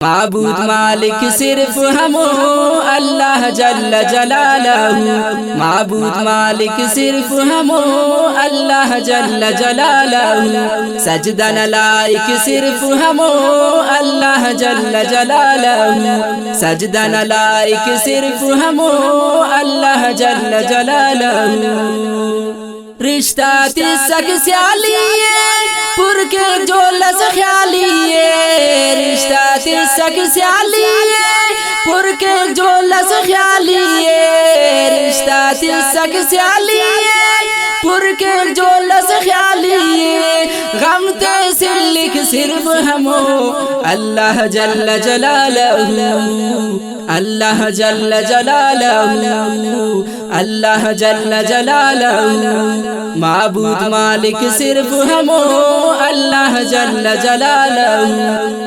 معبود مالک صرف ہم اللہ جل جلالہ، معبود مالک صرف ہم اللہ جل جلالہ، سجدہ لائق صرف ہم اللہ جل جلالہ، سجدہ لائق صرف ہم اللہ جل جلالہ۔ رشتہ تسک سیالیے پر کے جو لس خیالیے، رشتہ تسک سیالیے پر کے جو لس خیالیے، رشتہ تسک سیالیے پر کے جو لس خیالیے، غم تے سلک صرف ہم اللہ جل جلالہ، اللہ جل جلالہ، اللہ جل جلالہ، معبود مالک صرف ہم اللہ جل جلالہ،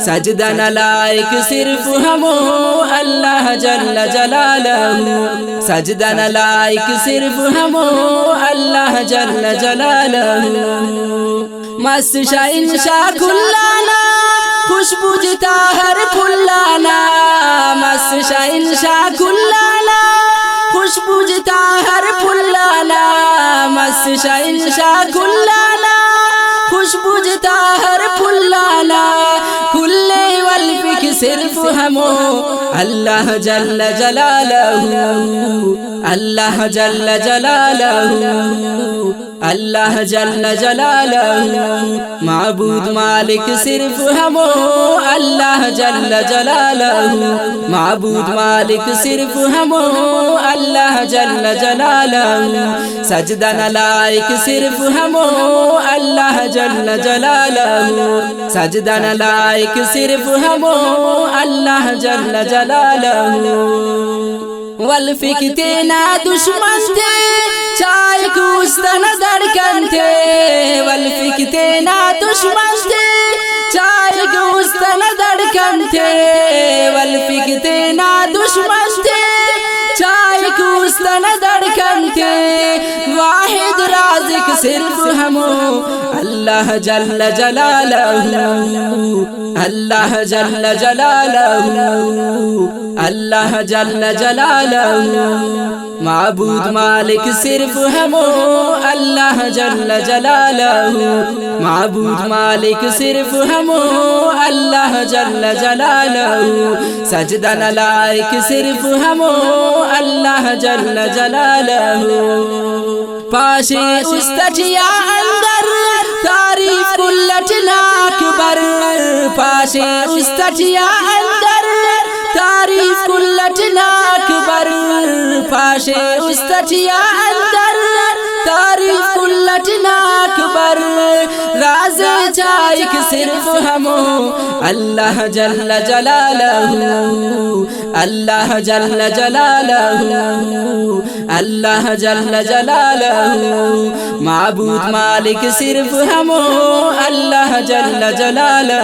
سجدہ لائق صرف ہم اللہ جل جلالہ، سجدہ لائق صرف ہم اللہ جل جلالہ۔ مست شہنشاہ کھلانا خوشبو جتا ہر پھلانا، مست شہنشاہ کھلانا خوشبو جتا ہر پھلانا، مست شہنشاہ کھلانا خوشبو جتا ہر پھلانا، کھلے والفک صرف ہم اللہ جل جلالہ، اللہ جل جلالہ، اللہ جل جلالہ، معبود مالک صرف ہم اللہ جل جلالہ، معبود مالک صرف ہم اللہ جل جلالہ، سجدہ لائق صرف ہم اللہ جل جلالہ، سجدہ لائق صرف ہم اللہ جل جلالہ۔ والفک تینا دشمن تھے چائے کوستن دڑکن تھے، والفک تینا دشمن تھے چائے کوستن دڑکن تھے، والفک تینا دشمن تھے چائے کوستن دڑکن تھے، واحد رازق صرف ہم اللہ جل جلالہ، اللہ جل جلالہ، اللہ جل جلالہ، معبود مالک صرف ہم اللہ جل جلالہ، معبود مالک صرف ہم اللہ جل جلالہ، سجدہ لائق صرف ہم اللہ جل جلالہ۔ پاشے استجیا اندر تعریف کلٹنا اکبر، پاشے استجیا اندر تعریف کلٹنا اکبر، پاشے استجیا اندر تعریف کلٹنا اکبر، راز چائک صرف ہم اللہ جل جلالہ، اللہ جل جلالہ، اللہ جل جلالہ، معبود مالک صرف ہم اللہ جل جلالہ،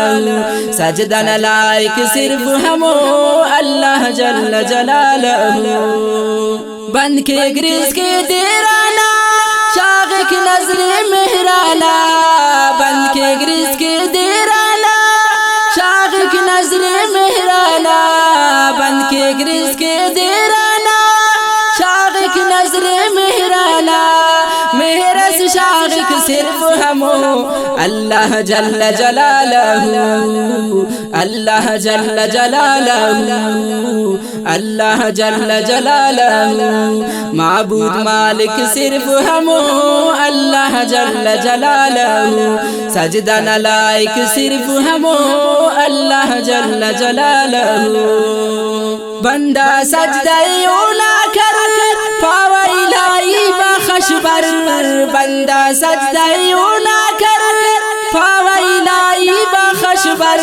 سجدہ لائق صرف ہم اللہ جل جلالہ۔ بن کے گریز کے دیرانا شاغ کی نظر مہرانا، بن کے گریز کے دیرانا شاغ کی نظر مہرانا، بن کے گریز کے دیرانا شاغ کی نظر مہرانا، مہرس شاغ صرف ہم اللہ جل جلالہ، اللہ جل جلالہ، اللہ جل جلالہ، معبود مالک صرف ہم اللہ جل جلالہ، سجدہ لائق صرف ہم اللہ جل جلالہ۔ بندہ سجدہ اولا کر پاو الہی بخش بر، بندہ سجدہ اولا کر پاو الہی بخش بر،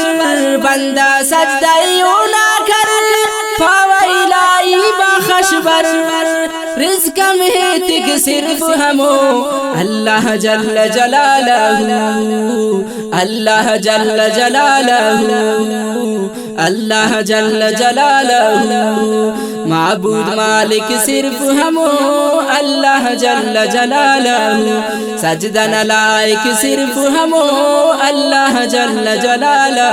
بندہ سجدہ اولا کر پاو الہی بخش بر، رزق میں تک صرف ہم اللہ جل جلالہ، اللہ جل جلالہ، اللہ جل جلالہ، معبود مالک صرف ہم اللہ جل جلالہ، سجدہ لائق صرف ہم اللہ جل جلالہ۔